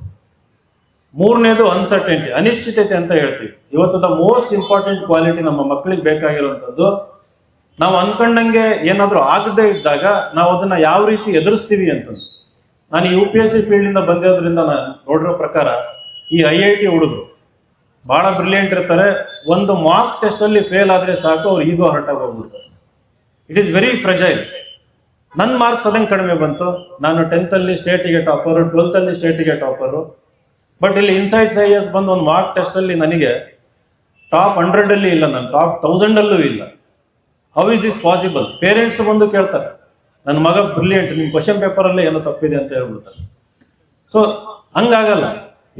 A: ಮೂರನೇದು ಅನ್ಸರ್ಟೆಂಟಿ, ಅನಿಶ್ಚಿತತೆ ಅಂತ ಹೇಳ್ತೀವಿ. ಇವತ್ತು ದ ಮೋಸ್ಟ್ ಇಂಪಾರ್ಟೆಂಟ್ ಕ್ವಾಲಿಟಿ ನಮ್ಮ ಮಕ್ಕಳಿಗೆ ಬೇಕಾಗಿರುವಂಥದ್ದು, ನಾವು ಅನ್ಕೊಂಡಂಗೆ ಏನಾದರೂ ಆಗದೇ ಇದ್ದಾಗ ನಾವು ಅದನ್ನ ಯಾವ ರೀತಿ ಎದುರಿಸ್ತೀವಿ ಅಂತಂದು. ನಾನು ಈ UPSC ಫೀಲ್ಡಿಂದ ಬಂದಿರೋದ್ರಿಂದ ನಾನು ನೋಡಿರೋ ಪ್ರಕಾರ ಈ IIT ಹುಡುಗರು ಭಾಳ ಬ್ರಿಲಿಯಂಟ್ ಇರ್ತಾರೆ. ಒಂದು ಮಾರ್ಕ್ ಟೆಸ್ಟಲ್ಲಿ ಫೇಲ್ ಆದರೆ ಸಾಕು, ಅವ್ರು ಈಗೋ ಹರ್ಟಾಗಿ ಹೋಗ್ಬಿಡ್ತಾರೆ. It is very fragile. ನನ್ನ ಮಾರ್ಕ್ಸ್ ಅದಂಗೆ ಕಡಿಮೆ ಬಂತು. ನಾನು 10th ಸ್ಟೇಟಿಗೆ ಟಾಪರು, 12th ಸ್ಟೇಟಿಗೆ ಟಾಪರು. ಬಟ್ ಇಲ್ಲಿ ಇನ್ಸೈಟ್ಸ್ IAS ಬಂದು ಒಂದು ಮಾರ್ಕ್ ಟೆಸ್ಟಲ್ಲಿ ನನಗೆ ಟಾಪ್ 100 ಇಲ್ಲ, ನಾನು ಟಾಪ್ 1000 ಇಲ್ಲ. How is this possible? Parents ಬಂದು ಕೇಳ್ತಾರೆ, ನನ್ನ ಮಗ ಬ್ರಿಲಿಯಂಟ್, ನಿಮ್ಮ ಕ್ವಶನ್ ಪೇಪರಲ್ಲೇ ಏನೋ ತಪ್ಪಿದೆ ಅಂತ ಹೇಳ್ಬಿಡ್ತಾರೆ. ಸೊ ಹಂಗಾಗಲ್ಲ.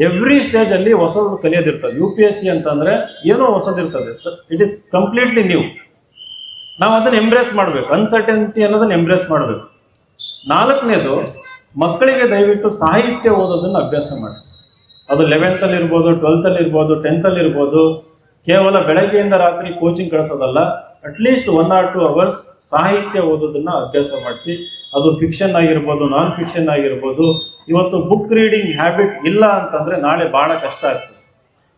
A: ಎವ್ರಿ ಸ್ಟೇಜಲ್ಲಿ ಹೊಸದು ಕಲಿಯೋದಿರ್ತದೆ. UPSC ಅಂತಂದ್ರೆ ಏನೋ ಹೊಸದಿರ್ತದೆ. It is completely new. ನಾವು ಅದನ್ನ ಎಂಬ್ರೇಸ್ ಮಾಡಬೇಕು, ಅನ್ಸರ್ಟೆನಿಟಿ ಅನ್ನೋದನ್ನ ಎಂಬ್ರೇಸ್ ಮಾಡಬೇಕು. 4ನೇದು, ಮಕ್ಕಳಿಗೆ ದಯವಿಟ್ಟು ಸಾಹಿತ್ಯ ಓದೋದನ್ನು ಅಭ್ಯಾಸ ಮಾಡಿಸಿ. ಅದು 11th ಇರ್ಬೋದು, 12th ಇರ್ಬೋದು, 10th ಇರ್ಬೋದು. ಕೇವಲ ಬೆಳಗ್ಗೆಯಿಂದ ರಾತ್ರಿ ಕೋಚಿಂಗ್ ಕಳಿಸೋದಲ್ಲ, ಅಟ್ಲೀಸ್ಟ್ 1 or 2 hours ಸಾಹಿತ್ಯ ಓದೋದನ್ನ ಅಭ್ಯಾಸ ಮಾಡಿಸಿ. ಅದು ಫಿಕ್ಷನ್ ಆಗಿರ್ಬೋದು, ನಾನ್ ಫಿಕ್ಷನ್ ಆಗಿರ್ಬೋದು. ಇವತ್ತು ಬುಕ್ ರೀಡಿಂಗ್ ಹ್ಯಾಬಿಟ್ ಇಲ್ಲ ಅಂತಂದ್ರೆ ನಾಳೆ ಬಹಳ ಕಷ್ಟ ಆಗ್ತದೆ.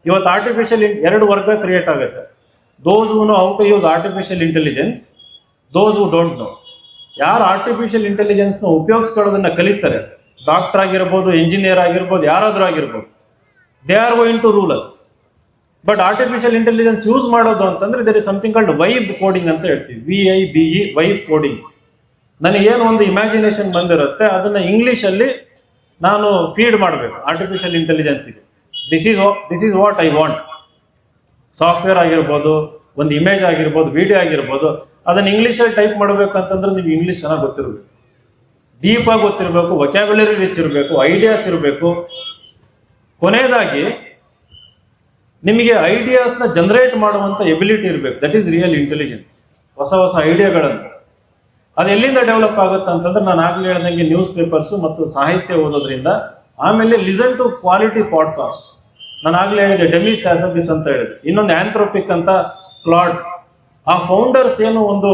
A: ಇವತ್ತು ಆರ್ಟಿಫಿಷಿಯಲ್ 2 ವರ್ಗ ಕ್ರಿಯೇಟ್ ಆಗುತ್ತೆ. Those who know how to use artificial intelligence, those who don't know. ಯಾರು ಆರ್ಟಿಫಿಷಿಯಲ್ ಇಂಟೆಲಿಜೆನ್ಸ್ನ ಉಪಯೋಗಿಸ್ಕೊಳ್ಳೋದನ್ನ ಕಲಿತಾರೆ, ಡಾಕ್ಟರ್ ಆಗಿರ್ಬೋದು, ಇಂಜಿನಿಯರ್ ಆಗಿರ್ಬೋದು, ಯಾರಾದರೂ ಆಗಿರ್ಬೋದು, they are going to rule us. But artificial intelligence use ಮಾಡೋದು ಅಂತಂದ್ರೆ there is something called vibe coding ಅಂತ ಹೇಳ್ತೀವಿ. VIBE, vibe coding. ನನಗೇನು ಒಂದು ಇಮ್ಯಾಜಿನೇಷನ್ ಬಂದಿರುತ್ತೆ, ಅದನ್ನ ಇಂಗ್ಲೀಷಲ್ಲಿ ನಾನು ಫೀಡ್ ಮಾಡಬೇಕು ಆರ್ಟಿಫಿಷಿಯಲ್ ಇಂಟೆಲಿಜೆನ್ಸಿಗೆ. This is what I want. Software ಆಗಿರ್ಬೋದು, ಒಂದು ಇಮೇಜ್ ಆಗಿರ್ಬೋದು, ವಿಡಿಯೋ ಆಗಿರ್ಬೋದು, ಅದನ್ನ ಇಂಗ್ಲೀಷಲ್ಲಿ ಟೈಪ್ ಮಾಡಬೇಕಂತಂದ್ರೆ ನೀವು ಇಂಗ್ಲೀಷ್ ಚೆನ್ನಾಗಿ ಗೊತ್ತಿರಬೇಕು, ಡೀಪಾಗಿ ಗೊತ್ತಿರಬೇಕು, ವೊಕ್ಯಾಬ್ಯುಲರಿ ರಿಚ್ ಇರಬೇಕು, ಐಡಿಯಾಸ್ ಇರಬೇಕು. ಕೊನೆಯದಾಗಿ ನಿಮಗೆ ಐಡಿಯಾಸ್ನ ಜನರೇಟ್ ಮಾಡುವಂಥ ಎಬಿಲಿಟಿ ಇರಬೇಕು. That is real intelligence. ಹೊಸ ಹೊಸ ಐಡಿಯಾಗಳನ್ನು ಅದು ಎಲ್ಲಿಂದ ಡೆವಲಪ್ ಆಗುತ್ತೆ ಅಂತಂದ್ರೆ, ನಾನು ಆಗಲೇ ಹೇಳ್ದಂಗೆ ನ್ಯೂಸ್ ಪೇಪರ್ಸು ಮತ್ತು ಸಾಹಿತ್ಯ ಓದೋದ್ರಿಂದ. ಆಮೇಲೆ ಲಿಸನ್ ಟು ಕ್ವಾಲಿಟಿ ಪಾಡ್ಕಾಸ್ಟ್ಸ್. ನಾನು ಆಗಲೇ ಹೇಳಿದೆ ಡೆಮಿಸ್ ಸ್ಯಾಸಬಿಸ್ ಅಂತ ಹೇಳಿದೆ. ಇನ್ನೊಂದು ಆಂಥ್ರೋಪಿಕ್ ಅಂತ, ಕ್ಲಾಡ್. ಆ ಫೌಂಡರ್ಸ್ ಏನು ಒಂದು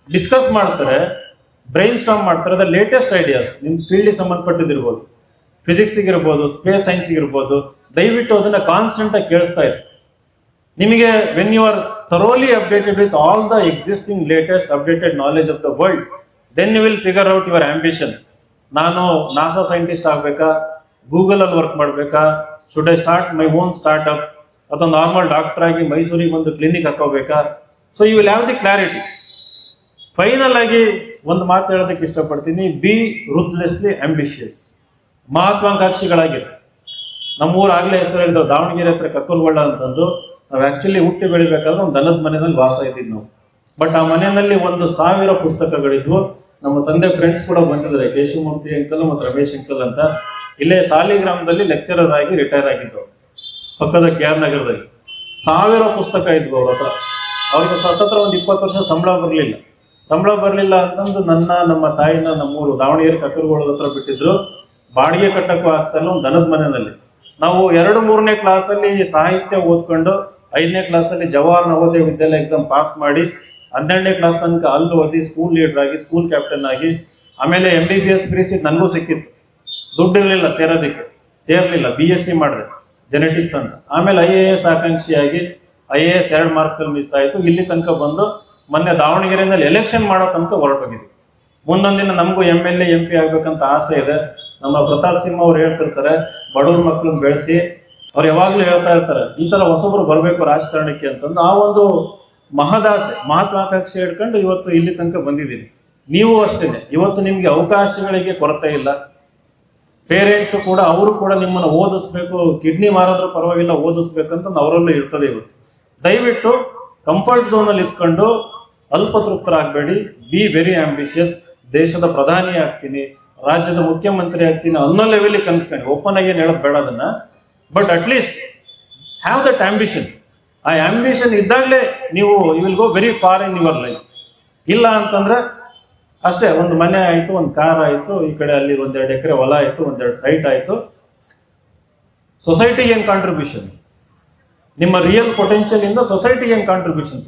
A: ಡಿಸ್ಕಸ್ ಮಾಡ್ತಾರೆ, ಬ್ರೈನ್ ಸ್ಟಾರ್ಮ್ ಮಾಡ್ತಾರೆ, ಅದ ಲೇಟೆಸ್ಟ್ ಐಡಿಯಾಸ್ ನಿಮ್ಮ ಫೀಲ್ಡಿಗೆ ಸಂಬಂಧಪಟ್ಟಿದ್ದಿರ್ಬೋದು, ಫಿಸಿಕ್ಸಿಗೆ ಇರ್ಬೋದು, ಸ್ಪೇಸ್ ಸೈನ್ಸಿಗೆ ಇರ್ಬೋದು. ದಯವಿಟ್ಟು ಅದನ್ನು ಕಾನ್ಸ್ಟೆಂಟಾಗಿ ಕೇಳಿಸ್ತಾ ಇದೆ. ನಿಮಗೆ when you are thoroughly updated with all the existing latest updated knowledge of the world, then you will figure out your ambition. ನಾನು ನಾಸಾ ಸೈಂಟಿಸ್ಟ್ ಆಗಬೇಕಾ, ಗೂಗಲಲ್ಲಿ ವರ್ಕ್ ಮಾಡಬೇಕಾ, should I start my own startup, ಅಥವಾ normal doctor ಆಗಿ ಮೈಸೂರಿಗೆ ಒಂದು clinic ಹಾಕೋಬೇಕಾ? So you will have the clarity. Final ಆಗಿ ಒಂದು ಮಾತು ಹೇಳೋದಕ್ಕೆ ಇಷ್ಟಪಡ್ತೀನಿ, ಬಿ ರುತ್ಲೆಸ್ಲಿ ಆಂಬಿಷಿಯಸ್. ಮಹತ್ವಾಕಾಂಕ್ಷಿಗಳಾಗಿದೆ. ನಮ್ಮೂರು ಆಗಲೇ ಹೆಸರು ಹೇಳಿದ್ರು, ದಾವಣಗೆರೆ ಹತ್ರ ಕಕ್ಕಲಗೊಳ್ಳ ಅಂತಂದು. ನಾವು ಆ್ಯಕ್ಚುಲಿ ಹುಟ್ಟಿ ಬೆಳಿಬೇಕಾದ್ರೆ ಒಂದು ದನದ ಮನೆಯಲ್ಲಿ ವಾಸ ಇದ್ದಿದ್ದು ನಾವು. ಬಟ್ ಆ ಮನೆಯಲ್ಲಿ 1000 ಪುಸ್ತಕಗಳಿದ್ವು. ನಮ್ಮ ತಂದೆ ಫ್ರೆಂಡ್ಸ್ ಕೂಡ ಬಂದಿದ್ದಾರೆ, ಕೇಶವಮೂರ್ತಿ ಅಂಕಲ್ ಮತ್ತು ರಮೇಶ್ ಅಂಕಲ್ ಅಂತ. ಇಲ್ಲೇ ಸಾಲಿಗ್ರಾಮದಲ್ಲಿ ಲೆಕ್ಚರರ್ ಆಗಿ ರಿಟೈರ್ ಆಗಿದ್ದು, ಪಕ್ಕದ KR ನಗರದಲ್ಲಿ. 1000 ಪುಸ್ತಕ ಇದ್ವು ಅವ್ರ ಹತ್ರ. ಅವ್ರಿಗೆ ಸತತ್ರ ಒಂದು 20 ವರ್ಷ ಸಂಬಳ ಬರಲಿಲ್ಲ ಅಂತಂದು ನಮ್ಮ ತಾಯಿನ ನಮ್ಮೂರು ದಾವಣಗೆರೆ ಕಕ್ಕಲಗೊಳ್ಳದ ಹತ್ರ ಬಿಟ್ಟಿದ್ರು. ಬಾಡಿಗೆ ಕಟ್ಟಕ್ಕೂ ಆಗ್ತಾಯಿಲ್ಲ ಒಂದು ದನದ ಮನೆಯಲ್ಲಿ. ನಾವು 2-3ನೇ ಕ್ಲಾಸಲ್ಲಿ ಸಾಹಿತ್ಯ ಓದ್ಕೊಂಡು 5ನೇ ಕ್ಲಾಸಲ್ಲಿ ಜವಾಹರ್ ನವೋದಯ ವಿದ್ಯಾಲಯ ಎಕ್ಸಾಮ್ ಪಾಸ್ ಮಾಡಿ 12ನೇ ಕ್ಲಾಸ್ ತನಕ ಅಲ್ಲಿ ಓದಿ ಸ್ಕೂಲ್ ಲೀಡರ್ ಆಗಿ, ಸ್ಕೂಲ್ ಕ್ಯಾಪ್ಟನ್ ಆಗಿ, ಆಮೇಲೆ MBBS ಫ್ರೀ ಸೀಟ್ ನನಗೂ ಸಿಕ್ಕಿತ್ತು. ದುಡ್ಡು ಇರಲಿಲ್ಲ ಸೇರೋದಕ್ಕೆ, ಸೇರಲಿಲ್ಲ. BSc ಮಾಡಿದೆ ಜೆನೆಟಿಕ್ಸ್ ಅಂತ. ಆಮೇಲೆ IAS ಆಕಾಂಕ್ಷಿಯಾಗಿ IAS 2 ಮಾರ್ಕ್ಸಲ್ಲಿ ಮಿಸ್ ಆಯಿತು. ಇಲ್ಲಿ ತನಕ ಬಂದು ಮೊನ್ನೆ ದಾವಣಗೆರೆಯಲ್ಲಿ ಎಲೆಕ್ಷನ್ ಮಾಡೋ ತನಕ ಹೊರಟೋಗಿದ್ವಿ. ಮುಂದೊಂದಿನ ನಮಗೂ MLA MP ಆಗ್ಬೇಕಂತ ಆಸೆ ಇದೆ. ನಮ್ಮ ಪ್ರತಾಪ್ ಸಿಂಹ ಅವ್ರು ಹೇಳ್ತಿರ್ತಾರೆ, ಬಡವ್ರ ಮಕ್ಕಳನ್ನ ಬೆಳೆಸಿ. ಅವ್ರು ಯಾವಾಗಲೂ ಹೇಳ್ತಾ ಇರ್ತಾರೆ, ಈ ಥರ ಹೊಸಬ್ರು ಬರಬೇಕು ರಾಜಕಾರಣಕ್ಕೆ ಅಂತಂದು. ಆ ಒಂದು ಮಹದಾಸೆ, ಮಹತ್ವಾಕಾಂಕ್ಷೆ ಹಿಡ್ಕೊಂಡು ಇವತ್ತು ಇಲ್ಲಿ ತನಕ ಬಂದಿದ್ದೀನಿ. ನೀವು ಅಷ್ಟೇ, ಇವತ್ತು ನಿಮಗೆ ಅವಕಾಶಗಳಿಗೆ ಕೊರತೆ ಇಲ್ಲ. ಪೇರೆಂಟ್ಸು ಕೂಡ, ಅವರು ಕೂಡ ನಿಮ್ಮನ್ನು ಓದಿಸ್ಬೇಕು, ಕಿಡ್ನಿ ಮಾರಾದ್ರೂ ಪರವಾಗಿಲ್ಲ ಓದಿಸ್ಬೇಕಂತ ಅವರಲ್ಲೂ ಇರ್ತದೆ. ಇವತ್ತು ದಯವಿಟ್ಟು ಕಂಫರ್ಟ್ ಝೋನಲ್ಲಿ ಇದ್ಕೊಂಡು ಅಲ್ಪತೃಪ್ತರಾಗಬೇಡಿ. Be very ambitious. ದೇಶದ ಪ್ರಧಾನಿ ಆಗ್ತೀನಿ, ರಾಜ್ಯದ ಮುಖ್ಯಮಂತ್ರಿ ಆಗ್ತೀನಿ ಅನ್ನೋ ಲೆವೆಲಿಗೆ ಕನ್ಸ್ಕೊಂಡು, ಓಪನ್ ಆಗಿ ಏನು ಹೇಳೋದು ಬೇಡ ಅದನ್ನು. But at least have that ambition. ಆ ಆಂಬಿಷನ್ ಇದ್ದಾಗಲೇ ನೀವು you will go very far in your life. ಇಲ್ಲ ಅಂತಂದ್ರೆ ಅಷ್ಟೇ, ಒಂದು ಮನೆ ಆಯಿತು, ಒಂದು ಕಾರ್ ಆಯಿತು, ಈ ಕಡೆ ಅಲ್ಲಿ 1-2 ಎಕರೆ ಹೊಲ ಆಯಿತು, 1-2 ಸೈಟ್ ಆಯಿತು. ಸೊಸೈಟಿಗೆ ಏನು ಕಾಂಟ್ರಿಬ್ಯೂಷನ್? ನಿಮ್ಮ ರಿಯಲ್ ಪೊಟೆನ್ಷಿಯಲ್ ಇಂದ ಸೊಸೈಟಿಗೆ ಏನು ಕಾಂಟ್ರಿಬ್ಯೂಷನ್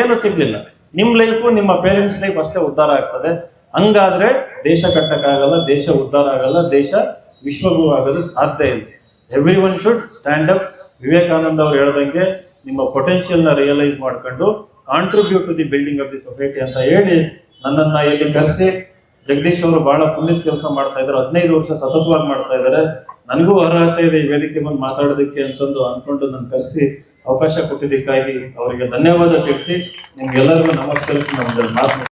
A: ಏನು ಸಿಗಲಿಲ್ಲ. ನಿಮ್ಮ ಲೈಫು, ನಿಮ್ಮ ಪೇರೆಂಟ್ಸ್ ಲೈಫ್ ಅಷ್ಟೇ ಉದ್ಧಾರ ಆಗ್ತದೆ. ಹಂಗಾದ್ರೆ ದೇಶ ಕಟ್ಟಕ್ಕಾಗಲ್ಲ, ದೇಶ ಉದ್ಧಾರ ಆಗಲ್ಲ, ದೇಶ ವಿಶ್ವಗುರು ಆಗೋದಕ್ಕೆ ಸಾಧ್ಯ ಇಲ್ಲ. Everyone should stand up. Vivekananda ಅವ್ರು ಹೇಳ್ದಂಗೆ ನಿಮ್ಮ ಪೊಟೆನ್ಷಿಯಲ್ನ ರಿಯಲೈಸ್ ಮಾಡ್ಕೊಂಡು contribute to the building of the society ಅಂತ ಹೇಳಿ ನನ್ನನ್ನ ಇಲ್ಲಿ ಕರೆಸಿ, ಜಗದೀಶ್ ಅವರು ಬಹಳ ಪುಣ್ಯದ ಕೆಲಸ ಮಾಡ್ತಾ ಇದ್ದಾರೆ, 15 ವರ್ಷ ಸತತವಾಗಿ ಮಾಡ್ತಾ ಇದ್ದಾರೆ, ನನಗೂ ಅರ್ಹತೆ ಇದೆ ಈ ವೇದಿಕೆ ಬಂದು ಮಾತಾಡೋದಕ್ಕೆ ಅಂತಂದು ಅನ್ಕೊಂಡು ನನ್ನ ಕರೆಸಿ ಅವಕಾಶ ಕೊಟ್ಟಿದ್ದಕ್ಕಾಗಿ ಅವರಿಗೆ ಧನ್ಯವಾದ ತಿಳಿಸಿ ನಿಮ್ಗೆಲ್ಲರಿಗೂ ನಮಸ್ಕರಿಸಿ ನಮ್ದು ಮಾತು